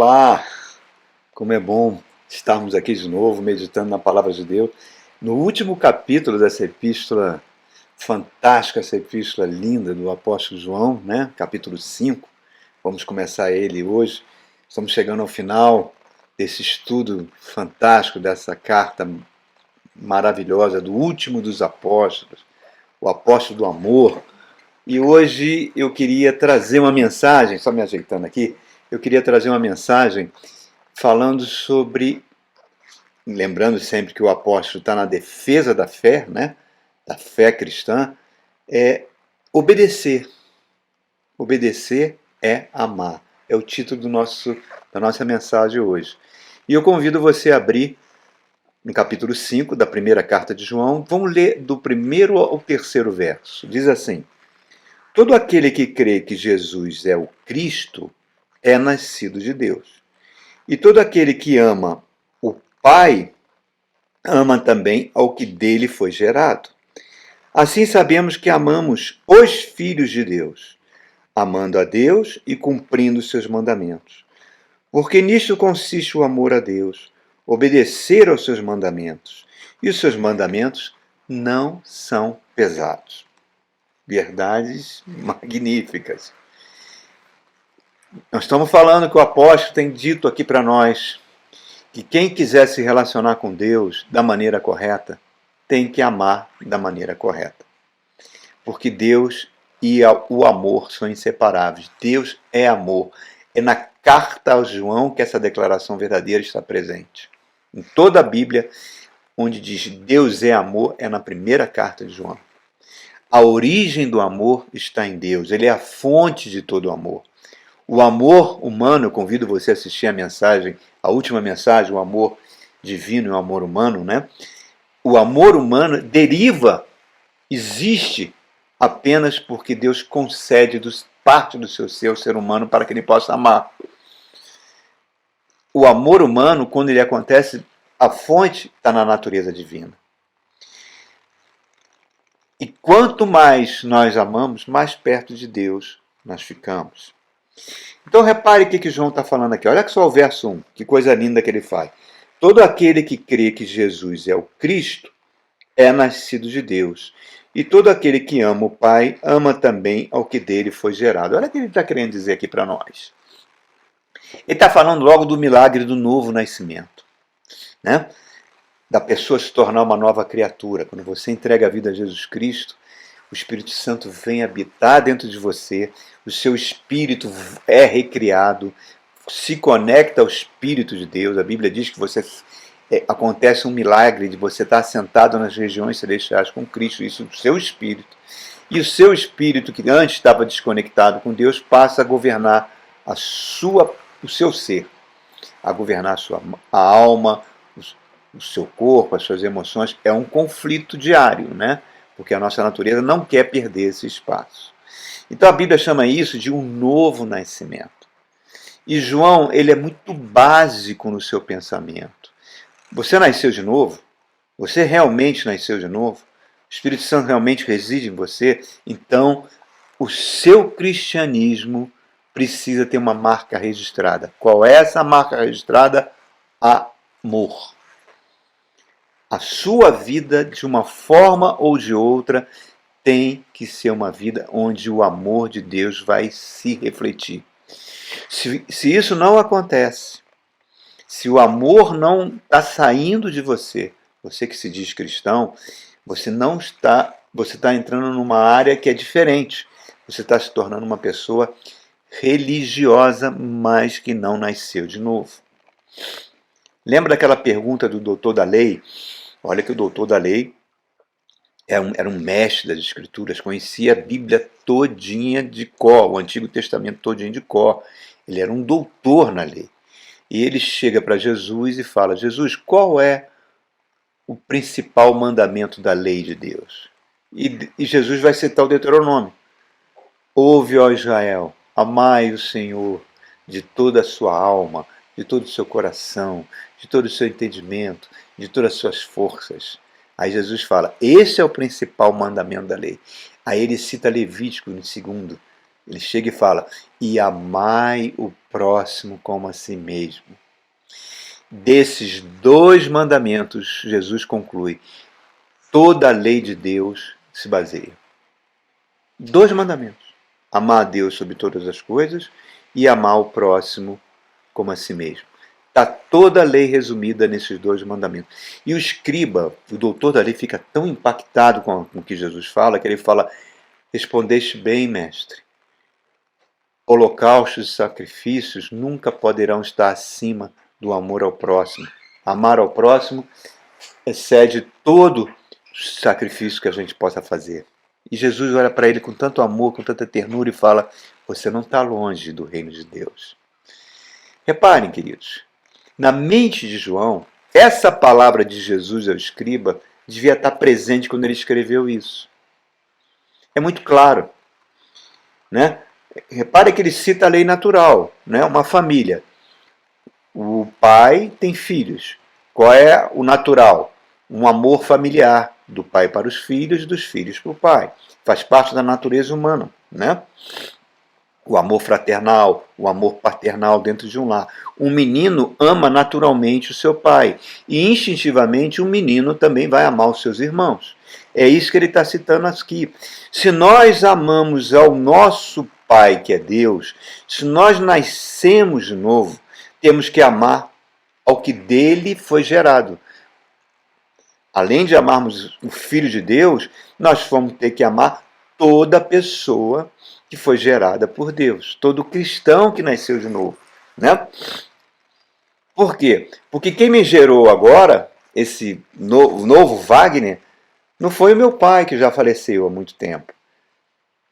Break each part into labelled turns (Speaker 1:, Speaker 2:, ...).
Speaker 1: Olá, como é bom estarmos aqui de novo meditando na Palavra de Deus. No último capítulo dessa epístola fantástica, essa epístola linda do apóstolo João, né? Capítulo 5, vamos começar ele hoje. Estamos chegando ao final desse estudo fantástico, dessa carta maravilhosa do último dos apóstolos, o apóstolo do amor. E hoje eu queria trazer uma mensagem, só me ajeitando aqui, eu queria trazer uma mensagem falando sobre, lembrando sempre que o apóstolo está na defesa da fé, né? Da fé cristã, é obedecer. Obedecer é amar. É o título da nossa mensagem hoje. E eu convido você a abrir no capítulo 5 da primeira carta de João. Vamos ler do primeiro ao terceiro verso. Diz assim: todo aquele que crê que Jesus é o Cristo é nascido de Deus. E todo aquele que ama o Pai ama também ao que dele foi gerado. Assim sabemos que amamos os filhos de Deus, amando a Deus e cumprindo seus mandamentos. Porque nisto consiste o amor a Deus, obedecer aos seus mandamentos. E os seus mandamentos não são pesados. Verdades magníficas. Nós estamos falando que o apóstolo tem dito aqui para nós que quem quiser se relacionar com Deus da maneira correta tem que amar da maneira correta. Porque Deus e o amor são inseparáveis. Deus é amor. É na carta ao João que essa declaração verdadeira está presente. Em toda a Bíblia, onde diz Deus é amor, é na primeira carta de João. A origem do amor está em Deus. Ele é a fonte de todo o amor. O amor humano, eu convido você a assistir a mensagem, a última mensagem, o amor divino e o amor humano, né? O amor humano deriva, existe apenas porque Deus concede parte do seu ser humano para que ele possa amar. O amor humano, quando ele acontece, a fonte está na natureza divina. E quanto mais nós amamos, mais perto de Deus nós ficamos. Então repare o que João está falando aqui. Olha só o verso 1, que coisa linda que ele faz. Todo aquele que crê que Jesus é o Cristo é nascido de Deus. E todo aquele que ama o Pai ama também ao que dele foi gerado. Olha o que ele está querendo dizer aqui para nós. Ele está falando logo do milagre do novo nascimento, né? Da pessoa se tornar uma nova criatura. Quando você entrega a vida a Jesus Cristo, o Espírito Santo vem habitar dentro de você, o seu espírito é recriado, se conecta ao Espírito de Deus. A Bíblia diz que acontece um milagre de você estar sentado nas regiões celestiais com Cristo, isso do seu espírito. E o seu espírito, que antes estava desconectado com Deus, passa a governar o seu ser, a governar a alma, o seu corpo, as suas emoções. É um conflito diário, né? Porque a nossa natureza não quer perder esse espaço. Então a Bíblia chama isso de um novo nascimento. E João, ele é muito básico no seu pensamento. Você nasceu de novo? Você realmente nasceu de novo? O Espírito Santo realmente reside em você? Então, o seu cristianismo precisa ter uma marca registrada. Qual é essa marca registrada? Amor. A sua vida, de uma forma ou de outra, tem que ser uma vida onde o amor de Deus vai se refletir. Se isso não acontece, se o amor não está saindo de você, você que se diz cristão, você está entrando numa área que é diferente. Você está se tornando uma pessoa religiosa, mas que não nasceu de novo. Lembra daquela pergunta do doutor da lei? Olha que o doutor da lei era um mestre das Escrituras, conhecia a Bíblia todinha de cor, o Antigo Testamento todinho de cor. Ele era um doutor na lei. E ele chega para Jesus e fala: Jesus, qual é o principal mandamento da lei de Deus? E Jesus vai citar o Deuteronômio. Ouve, ó Israel, amai o Senhor de toda a sua alma, de todo o seu coração, de todo o seu entendimento, de todas as suas forças. Aí Jesus fala, esse é o principal mandamento da lei. Aí ele cita Levítico no segundo. Ele chega e fala: e amai o próximo como a si mesmo. Desses 2 mandamentos, Jesus conclui: toda a lei de Deus se baseia. 2 mandamentos: amar a Deus sobre todas as coisas e amar o próximo como a si mesmo. Está toda a lei resumida nesses 2 mandamentos. E o escriba, o doutor da lei, fica tão impactado com o que Jesus fala, que ele fala: respondeste bem, mestre. Holocaustos e sacrifícios nunca poderão estar acima do amor ao próximo. Amar ao próximo excede todo sacrifício que a gente possa fazer. E Jesus olha para ele com tanto amor, com tanta ternura e fala: você não está longe do reino de Deus. Reparem, queridos, na mente de João, essa palavra de Jesus ao escriba devia estar presente quando ele escreveu isso. É muito claro, né? Repare que ele cita a lei natural, né? Uma família. O pai tem filhos. Qual é o natural? Um amor familiar do pai para os filhos e dos filhos para o pai. Faz parte da natureza humana, né? O amor fraternal, o amor paternal dentro de um lar. Um menino ama naturalmente o seu pai. E instintivamente um menino também vai amar os seus irmãos. É isso que ele está citando aqui. Se nós amamos ao nosso Pai, que é Deus, se nós nascemos de novo, temos que amar ao que dele foi gerado. Além de amarmos o Filho de Deus, nós vamos ter que amar toda pessoa que foi gerada por Deus, todo cristão que nasceu de novo, né? Por quê? Porque quem me gerou agora, esse novo Wagner, não foi o meu pai, que já faleceu há muito tempo.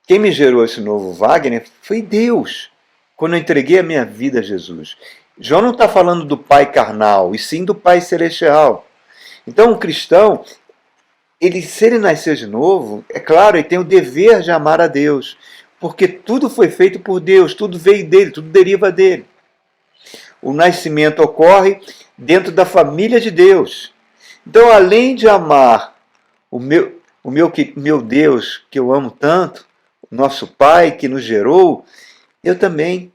Speaker 1: Quem me gerou esse novo Wagner foi Deus, quando eu entreguei a minha vida a Jesus. João não está falando do pai carnal, e sim do pai celestial. Então, o cristão, se ele nascer de novo, é claro, ele tem o dever de amar a Deus, porque tudo foi feito por Deus, tudo veio dele, tudo deriva dele. O nascimento ocorre dentro da família de Deus. Então, além de amar o meu Deus, que eu amo tanto, o nosso Pai que nos gerou, eu também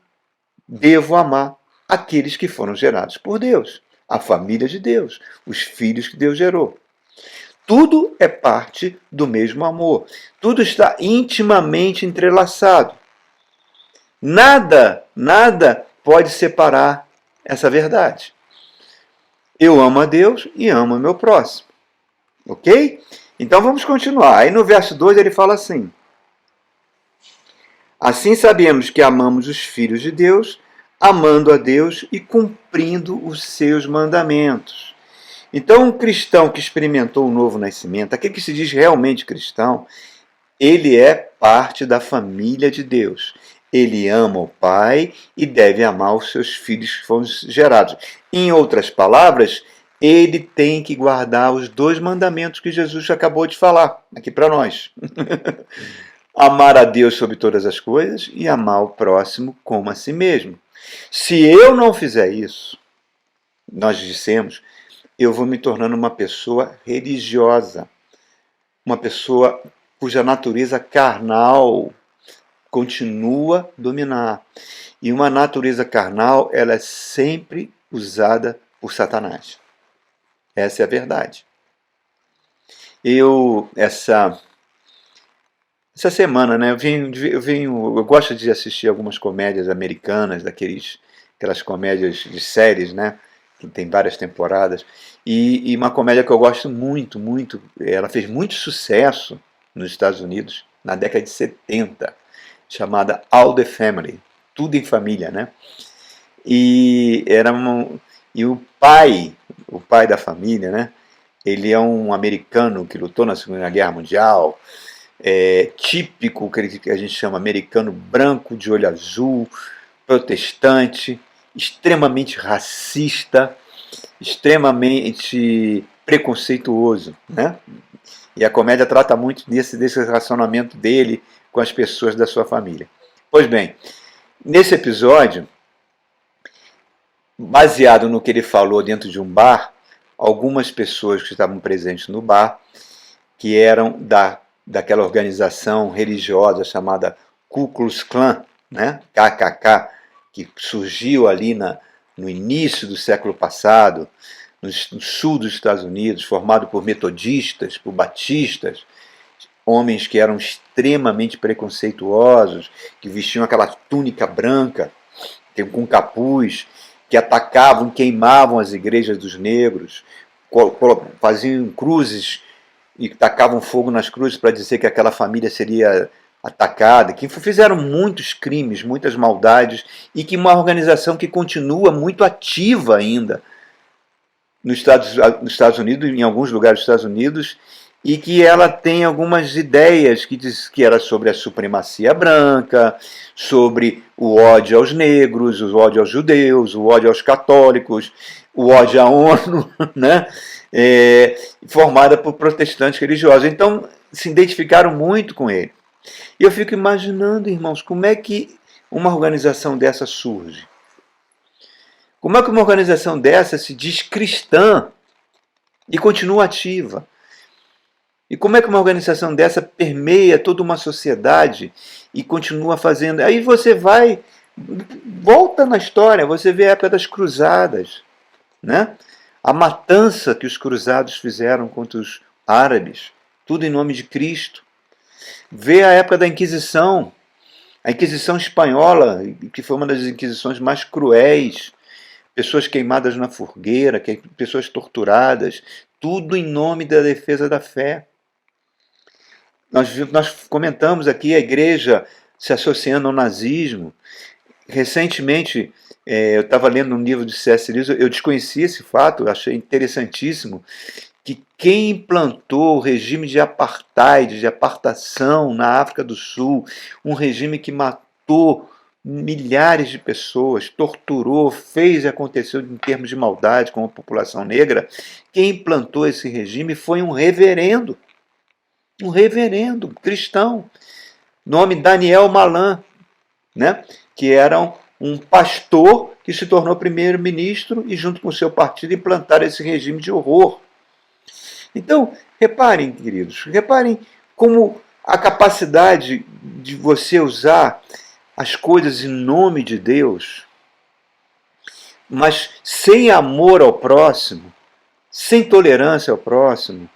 Speaker 1: devo amar aqueles que foram gerados por Deus, a família de Deus, os filhos que Deus gerou. Tudo é parte do mesmo amor. Tudo está intimamente entrelaçado. Nada pode separar essa verdade. Eu amo a Deus e amo o meu próximo. Ok? Então vamos continuar. Aí no verso 2 ele fala assim: assim sabemos que amamos os filhos de Deus, amando a Deus e cumprindo os seus mandamentos. Então, um cristão que experimentou o novo nascimento, aquele que se diz realmente cristão, ele é parte da família de Deus. Ele ama o Pai e deve amar os seus filhos que foram gerados. Em outras palavras, ele tem que guardar os 2 mandamentos que Jesus acabou de falar aqui para nós. Amar a Deus sobre todas as coisas e amar o próximo como a si mesmo. Se eu não fizer isso, nós dissemos, eu vou me tornando uma pessoa religiosa, uma pessoa cuja natureza carnal continua a dominar. E uma natureza carnal, ela é sempre usada por Satanás. Essa é a verdade. Essa semana, né, eu gosto de assistir algumas comédias americanas, aquelas comédias de séries, né, que tem várias temporadas, e uma comédia que eu gosto muito, muito, ela fez muito sucesso nos Estados Unidos na década de 70, chamada All the Family, Tudo em Família, né? E o pai da família, né? Ele é um americano que lutou na Segunda Guerra Mundial, típico que a gente chama americano branco, de olho azul, protestante, extremamente racista, extremamente preconceituoso, né? E a comédia trata muito desse relacionamento dele com as pessoas da sua família. Pois bem, nesse episódio, baseado no que ele falou dentro de um bar, algumas pessoas que estavam presentes no bar, que eram daquela organização religiosa chamada Ku Klux Klan, né? KKK, que surgiu ali no início do século passado, no sul dos Estados Unidos, formado por metodistas, por batistas, homens que eram extremamente preconceituosos, que vestiam aquela túnica branca, com capuz, que atacavam, queimavam as igrejas dos negros, faziam cruzes e tacavam fogo nas cruzes para dizer que aquela família seria atacada, que fizeram muitos crimes, muitas maldades, e que uma organização que continua muito ativa ainda nos Estados Unidos, em alguns lugares dos Estados Unidos, e que ela tem algumas ideias que diz que era sobre a supremacia branca, sobre o ódio aos negros, o ódio aos judeus, o ódio aos católicos, o ódio à ONU, né? Formada por protestantes religiosos. Então, se identificaram muito com ele. E eu fico imaginando, irmãos, como é que uma organização dessa surge? Como é que uma organização dessa se diz cristã e continua ativa? E como é que uma organização dessa permeia toda uma sociedade e continua fazendo? Aí você volta na história, você vê a época das cruzadas, né? A matança que os cruzados fizeram contra os árabes, tudo em nome de Cristo. Vê a época da Inquisição, a Inquisição espanhola, que foi uma das inquisições mais cruéis, pessoas queimadas na fogueira, pessoas torturadas, tudo em nome da defesa da fé. Nós comentamos aqui a igreja se associando ao nazismo. Recentemente, eu estava lendo um livro de C.S. Lewis, eu desconhecia esse fato, achei interessantíssimo, que quem implantou o regime de apartheid, de apartação na África do Sul, um regime que matou milhares de pessoas, torturou, fez e aconteceu em termos de maldade com a população negra, quem implantou esse regime foi um reverendo cristão, nome Daniel Malan, né? Que era um pastor que se tornou primeiro-ministro e junto com o seu partido implantaram esse regime de horror. Então, reparem, queridos, reparem como a capacidade de você usar as coisas em nome de Deus, mas sem amor ao próximo, sem tolerância ao próximo,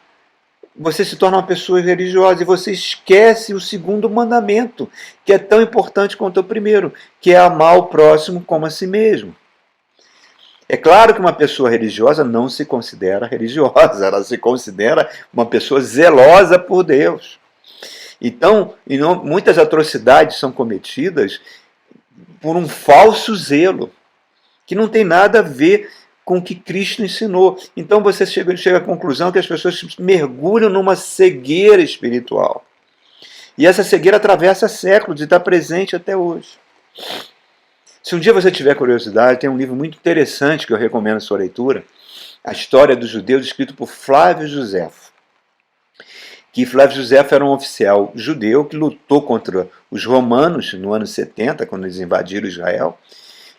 Speaker 1: você se torna uma pessoa religiosa e você esquece o segundo mandamento, que é tão importante quanto o primeiro, que é amar o próximo como a si mesmo. É claro que uma pessoa religiosa não se considera religiosa, ela se considera uma pessoa zelosa por Deus. Então, muitas atrocidades são cometidas por um falso zelo, que não tem nada a ver com o que Cristo ensinou. Então você chega à conclusão que as pessoas mergulham numa cegueira espiritual. E essa cegueira atravessa séculos e está presente até hoje. Se um dia você tiver curiosidade, tem um livro muito interessante que eu recomendo a sua leitura, A História dos Judeus, escrito por Flávio Josefo. Que Flávio Josefo era um oficial judeu que lutou contra os romanos no ano 70, quando eles invadiram Israel,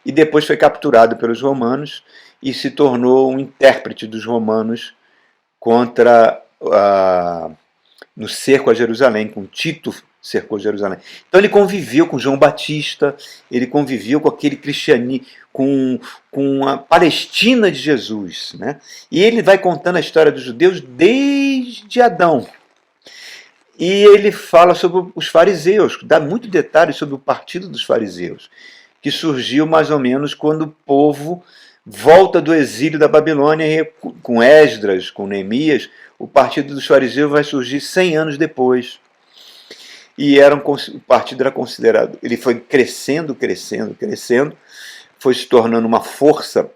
Speaker 1: e depois foi capturado pelos romanos e se tornou um intérprete dos romanos no cerco a Jerusalém, com Tito cercou Jerusalém. Então ele conviveu com João Batista, ele conviveu com aquele cristianismo, com a Palestina de Jesus, né? E ele vai contando a história dos judeus desde Adão. E ele fala sobre os fariseus, dá muito detalhes sobre o partido dos fariseus, que surgiu mais ou menos quando o povo volta do exílio da Babilônia, com Esdras, com Neemias. O partido dos fariseus vai surgir 100 anos depois. E o partido era considerado, ele foi crescendo, foi se tornando uma força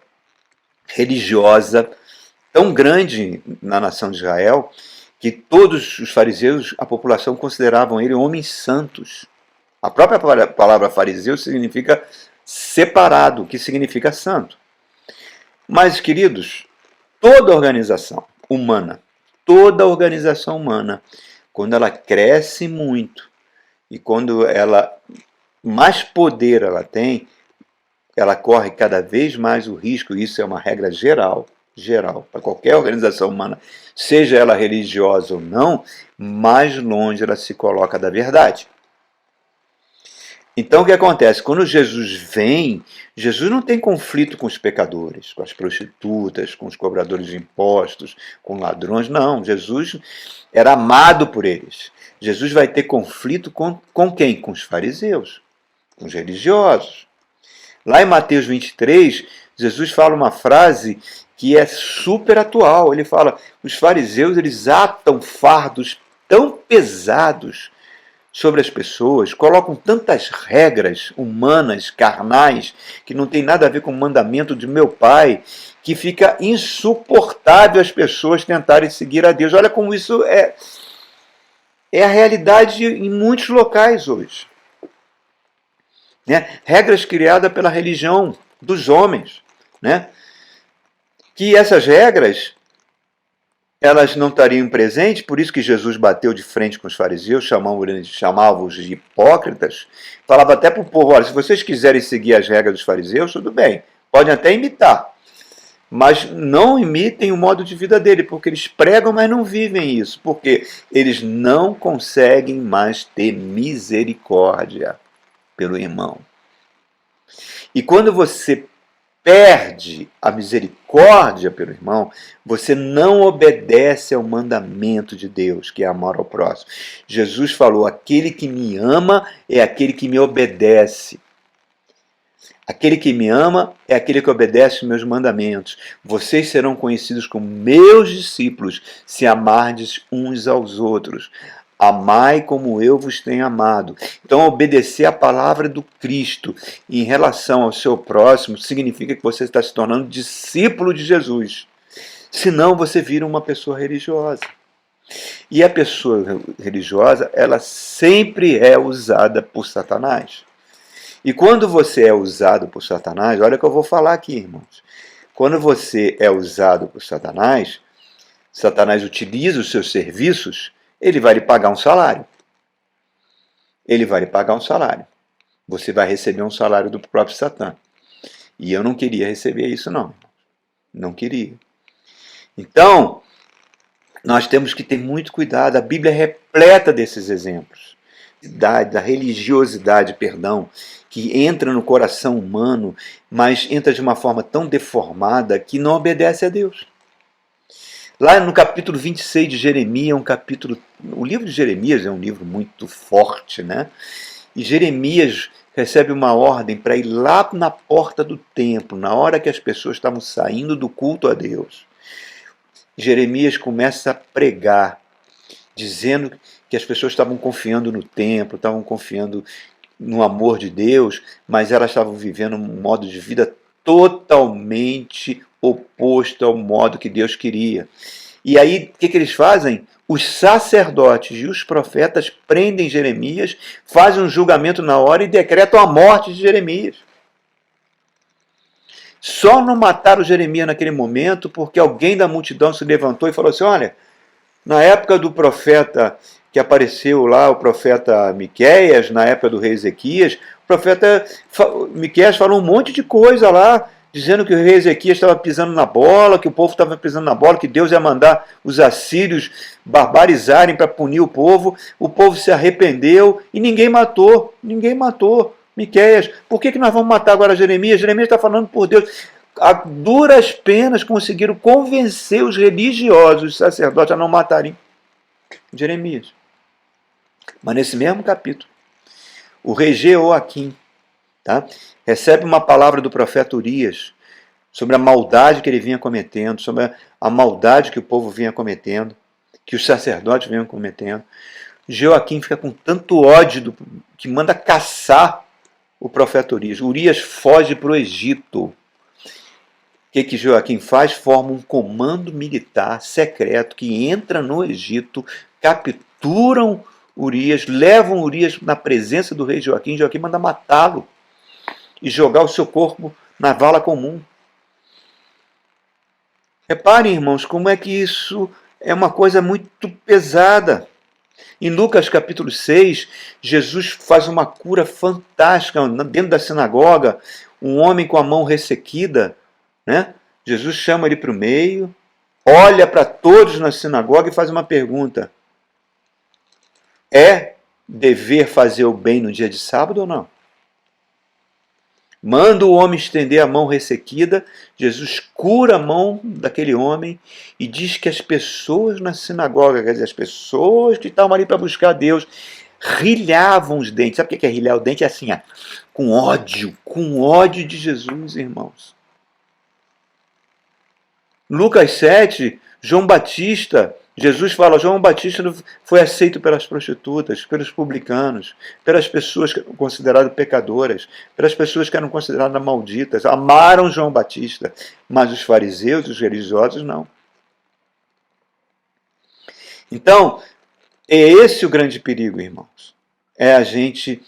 Speaker 1: religiosa tão grande na nação de Israel, que todos os fariseus, a população consideravam ele homens santos. A própria palavra fariseu significa separado, que significa santo. Mas, queridos, toda organização humana, quando ela cresce muito e quando mais poder ela tem, ela corre cada vez mais o risco, isso é uma regra geral, para qualquer organização humana, seja ela religiosa ou não, mais longe ela se coloca da verdade. Então o que acontece? Quando Jesus vem, Jesus não tem conflito com os pecadores, com as prostitutas, com os cobradores de impostos, com ladrões. Não, Jesus era amado por eles. Jesus vai ter conflito com quem? Com os fariseus, com os religiosos. Lá em Mateus 23, Jesus fala uma frase que é super atual. Ele fala: os fariseus, eles atam fardos tão pesados sobre as pessoas, colocam tantas regras humanas, carnais, que não tem nada a ver com o mandamento de meu Pai, que fica insuportável as pessoas tentarem seguir a Deus. Olha como isso é a realidade em muitos locais hoje. Né? Regras criadas pela religião dos homens, né? Que essas regras elas não estariam presentes, por isso que Jesus bateu de frente com os fariseus, chamava-os de hipócritas, falava até para o povo: olha, se vocês quiserem seguir as regras dos fariseus, tudo bem, podem até imitar, mas não imitem o modo de vida dele, porque eles pregam, mas não vivem isso, porque eles não conseguem mais ter misericórdia pelo irmão. E quando você perde a misericórdia pelo irmão, você não obedece ao mandamento de Deus, que é amar ao próximo. Jesus falou: aquele que me ama é aquele que me obedece. Aquele que me ama é aquele que obedece os meus mandamentos. Vocês serão conhecidos como meus discípulos se amardes uns aos outros. Amai como eu vos tenho amado. Então, obedecer a palavra do Cristo em relação ao seu próximo significa que você está se tornando discípulo de Jesus. Senão, você vira uma pessoa religiosa. E a pessoa religiosa, ela sempre é usada por Satanás. E quando você é usado por Satanás, olha o que eu vou falar aqui, irmãos. Quando você é usado por Satanás, Satanás utiliza os seus serviços, ele vai lhe pagar um salário. Ele vai lhe pagar um salário. Você vai receber um salário do próprio Satã. E eu não queria receber isso, não. Não queria. Então, nós temos que ter muito cuidado. A Bíblia é repleta desses exemplos. Da religiosidade, perdão, que entra no coração humano, mas entra de uma forma tão deformada que não obedece a Deus. Lá no capítulo 26 de Jeremias, o livro de Jeremias é um livro muito forte, né? E Jeremias recebe uma ordem para ir lá na porta do templo, na hora que as pessoas estavam saindo do culto a Deus. Jeremias começa a pregar, dizendo que as pessoas estavam confiando no templo, estavam confiando no amor de Deus, mas elas estavam vivendo um modo de vida totalmente oposto ao modo que Deus queria. E aí, o que eles fazem? Os sacerdotes e os profetas prendem Jeremias, fazem um julgamento na hora e decretam a morte de Jeremias. Só não mataram Jeremias naquele momento porque alguém da multidão se levantou e falou assim: olha, na época do profeta que apareceu lá, o profeta Miqueias, na época do rei Ezequias, o profeta Miqueias falou um monte de coisa lá, dizendo que o rei Ezequias estava pisando na bola, que o povo estava pisando na bola, que Deus ia mandar os assírios barbarizarem para punir o povo se arrependeu e ninguém matou Miqueias. Por que nós vamos matar agora Jeremias? Jeremias está falando por Deus. A duras penas conseguiram convencer os religiosos, os sacerdotes, a não matarem Jeremias. Mas nesse mesmo capítulo, o rei Jeoaquim, tá, recebe uma palavra do profeta Urias sobre a maldade que ele vinha cometendo, sobre a maldade que o povo vinha cometendo, que os sacerdotes vinham cometendo. Jeoaquim fica com tanto ódio que manda caçar o profeta Urias. Urias foge para o Egito. O que Jeoaquim faz? Forma um comando militar secreto que entra no Egito, capturam Urias, levam Urias na presença do rei Joaquim. Joaquim manda matá-lo e jogar o seu corpo na vala comum. Reparem, irmãos, como é que isso é uma coisa muito pesada. Em Lucas capítulo 6, Jesus faz uma cura fantástica dentro da sinagoga, um homem com a mão ressequida, né? Jesus chama ele para o meio, olha para todos na sinagoga e faz uma pergunta: é dever fazer o bem no dia de sábado ou não? Manda o homem estender a mão ressequida. Jesus cura a mão daquele homem e diz que as pessoas na sinagoga, quer dizer, as pessoas que estavam ali para buscar Deus, rilhavam os dentes. Sabe o que é rilhar o dente? É assim, ó, com ódio de Jesus, irmãos. Lucas 7, João Batista, Jesus fala, João Batista foi aceito pelas prostitutas, pelos publicanos, pelas pessoas que eram consideradas pecadoras, pelas pessoas que eram consideradas malditas. Amaram João Batista, mas os fariseus, os religiosos, não. Então, é esse o grande perigo, irmãos. É a gente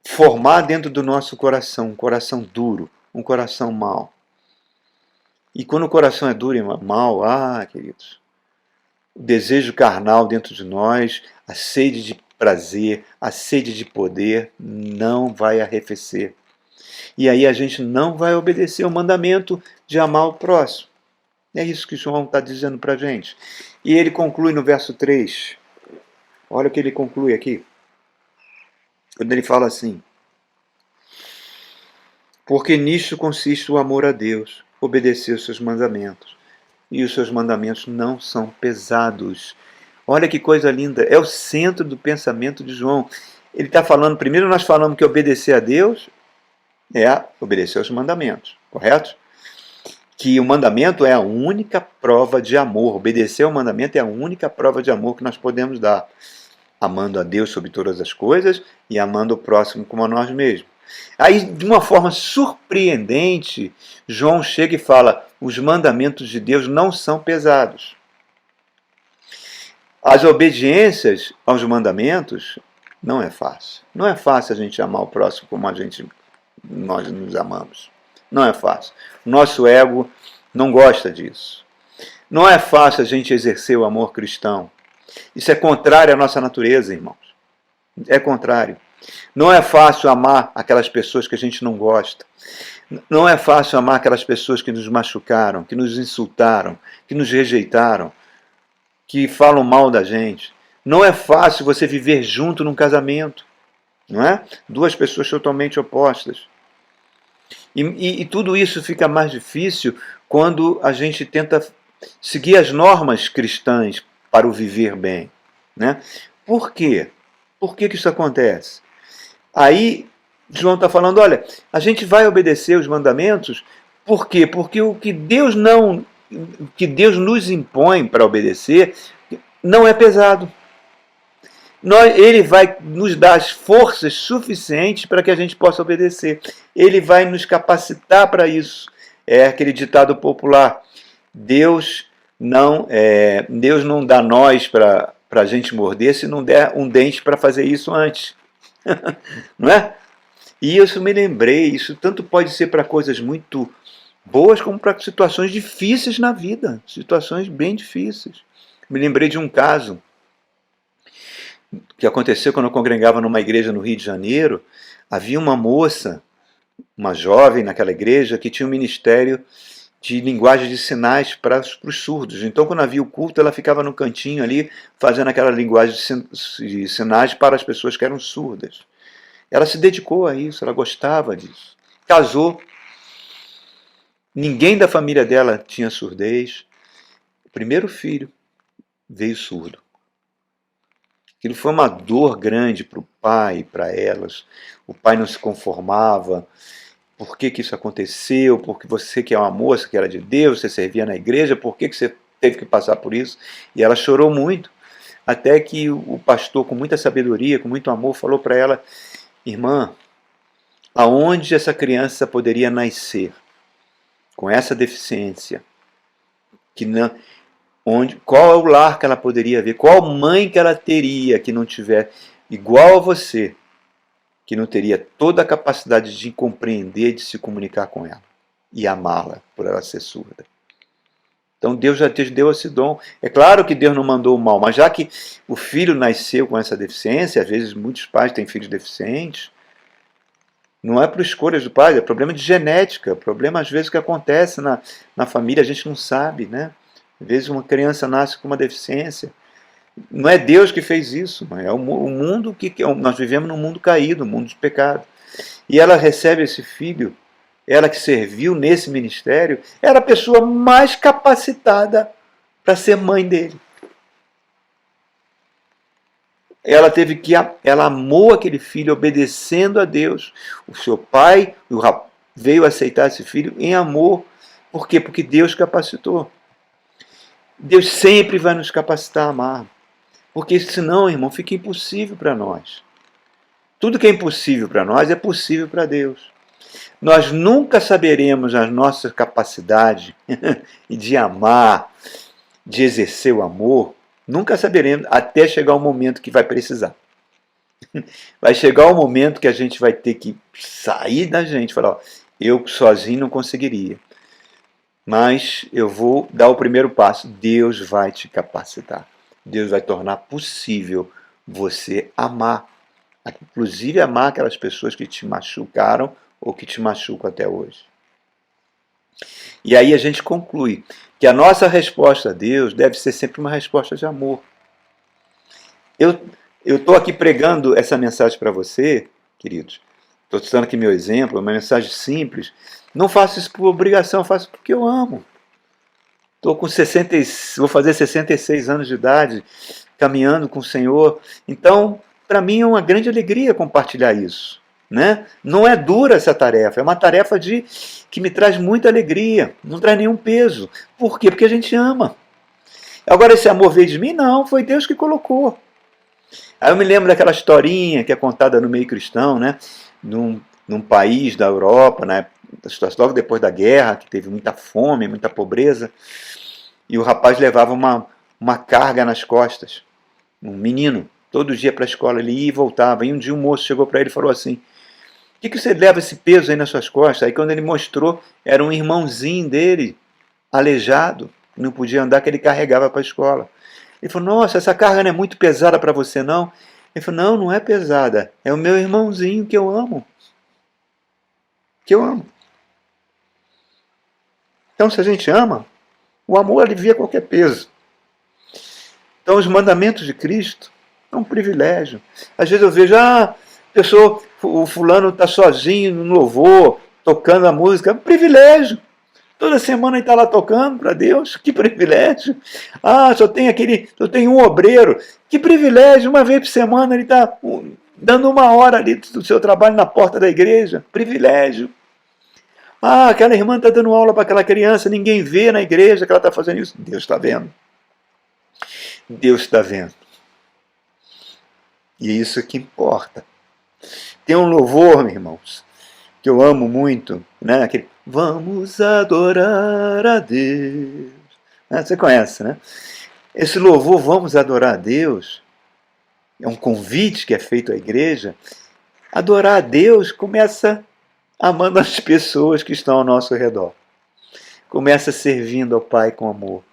Speaker 1: formar dentro do nosso coração um coração duro, um coração mau. E quando o coração é duro e mau, queridos, o desejo carnal dentro de nós, a sede de prazer, a sede de poder, não vai arrefecer. E aí a gente não vai obedecer o mandamento de amar o próximo. É isso que João está dizendo para a gente. E ele conclui no verso 3. Olha o que ele conclui aqui. Quando ele fala assim: porque nisto consiste o amor a Deus, obedecer os seus mandamentos. E os seus mandamentos não são pesados. Olha que coisa linda, é o centro do pensamento de João. Ele está falando, primeiro nós falamos que obedecer a Deus é obedecer aos mandamentos, correto? Que o mandamento é a única prova de amor. Obedecer ao mandamento é a única prova de amor que nós podemos dar. Amando a Deus sobre todas as coisas e amando o próximo como a nós mesmos. Aí, de uma forma surpreendente, João chega e fala: os mandamentos de Deus não são pesados. As obediências aos mandamentos não é fácil. Não é fácil a gente amar o próximo como nós nos amamos. Não é fácil. O nosso ego não gosta disso. Não é fácil a gente exercer o amor cristão. Isso é contrário à nossa natureza, irmãos. É contrário. Não é fácil amar aquelas pessoas que a gente não gosta. Não é fácil amar aquelas pessoas que nos machucaram, que nos insultaram, que nos rejeitaram, que falam mal da gente. Não é fácil você viver junto num casamento, não é? Duas pessoas totalmente opostas. E tudo isso fica mais difícil quando a gente tenta seguir as normas cristãs para o viver bem, né? Por quê? Por que isso acontece? Aí João está falando, olha, a gente vai obedecer os mandamentos, por quê? Porque o que Deus nos impõe para obedecer não é pesado. Ele vai nos dar as forças suficientes para que a gente possa obedecer. Ele vai nos capacitar para isso. É aquele ditado popular: Deus não dá nós para a gente morder se não der um dente para fazer isso antes. Não é? E isso me lembrei, isso tanto pode ser para coisas muito boas como para situações difíceis na vida, situações bem difíceis. Me lembrei de um caso que aconteceu quando eu congregava numa igreja no Rio de Janeiro. Havia uma moça, uma jovem naquela igreja, que tinha um ministério de linguagem de sinais para os surdos. Então, quando havia o culto, ela ficava no cantinho ali, fazendo aquela linguagem de sinais para as pessoas que eram surdas. Ela se dedicou a isso, ela gostava disso. Casou. Ninguém da família dela tinha surdez. O primeiro filho veio surdo. Aquilo foi uma dor grande para o pai e para elas. O pai não se conformava. Por que isso aconteceu? Porque você que é uma moça, que era de Deus, você servia na igreja, por que você teve que passar por isso? E ela chorou muito, até que o pastor, com muita sabedoria, com muito amor, falou para ela: irmã, aonde essa criança poderia nascer com essa deficiência? Qual é o lar que ela poderia ver? Qual mãe que ela teria que não tiver igual a você, que não teria toda a capacidade de compreender, de se comunicar com ela e amá-la por ela ser surda? Então Deus já te deu esse dom. É claro que Deus não mandou o mal, mas já que o filho nasceu com essa deficiência, às vezes muitos pais têm filhos deficientes, não é por escolhas do pai, é problema de genética, problema às vezes que acontece na família, a gente não sabe, né? Às vezes uma criança nasce com uma deficiência. Não é Deus que fez isso, mas é o mundo nós vivemos num mundo caído, um mundo de pecado. e ela recebe esse filho, ela que serviu nesse ministério, era a pessoa mais capacitada para ser mãe dele. Ela amou aquele filho obedecendo a Deus. O seu pai veio aceitar esse filho em amor. Por quê? Porque Deus capacitou. Deus sempre vai nos capacitar a amar. Porque senão, irmão, fica impossível para nós. Tudo que é impossível para nós é possível para Deus. Nós nunca saberemos a nossa capacidade de amar, de exercer o amor, nunca saberemos até chegar o momento que vai precisar. Vai chegar o momento que a gente vai ter que sair da gente e falar, ó, eu sozinho não conseguiria. Mas eu vou dar o primeiro passo. Deus vai te capacitar. Deus vai tornar possível você amar. Inclusive amar aquelas pessoas que te machucaram ou que te machucam até hoje. E aí a gente conclui que a nossa resposta a Deus deve ser sempre uma resposta de amor. Eu estou aqui pregando essa mensagem para você, queridos. Estou citando aqui meu exemplo, uma mensagem simples. Não faço isso por obrigação, faço porque eu amo. Estou com vou fazer 66 anos de idade, caminhando com o Senhor. Então, para mim é uma grande alegria compartilhar isso. Né? Não é dura essa tarefa, é uma tarefa que me traz muita alegria, não traz nenhum peso. Por quê? Porque a gente ama. Agora, esse amor veio de mim? Não, foi Deus que colocou. Aí eu me lembro daquela historinha que é contada no meio cristão, né? Num país da Europa, né? Logo depois da guerra, que teve muita fome, muita pobreza, e o rapaz levava uma carga nas costas, um menino, todo dia para a escola, ele ia e voltava, e um dia um moço chegou para ele e falou assim, por que você leva esse peso aí nas suas costas? Aí quando ele mostrou, era um irmãozinho dele, aleijado, não podia andar, que ele carregava para a escola. Ele falou, nossa, essa carga não é muito pesada para você não? Ele falou, não, não é pesada, é o meu irmãozinho que eu amo. Que eu amo. Então, se a gente ama, o amor alivia qualquer peso. Então, os mandamentos de Cristo é um privilégio. Às vezes eu vejo, pessoa, o fulano está sozinho no louvor, tocando a música, é um privilégio. Toda semana ele está lá tocando para Deus, que privilégio. Só tem um obreiro, que privilégio, uma vez por semana ele está dando uma hora ali do seu trabalho na porta da igreja, privilégio. Aquela irmã está dando aula para aquela criança, ninguém vê na igreja que ela está fazendo isso. Deus está vendo. Deus está vendo. E é isso que importa. Tem um louvor, meus irmãos, que eu amo muito, né? Aquele, vamos adorar a Deus. Você conhece, né? Esse louvor, vamos adorar a Deus, é um convite que é feito à igreja. Adorar a Deus começa amando as pessoas que estão ao nosso redor. Começa servindo ao Pai com amor,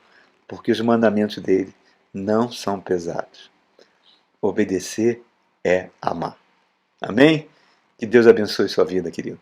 Speaker 1: porque os mandamentos dele não são pesados. Obedecer é amar. Amém? Que Deus abençoe sua vida, querido.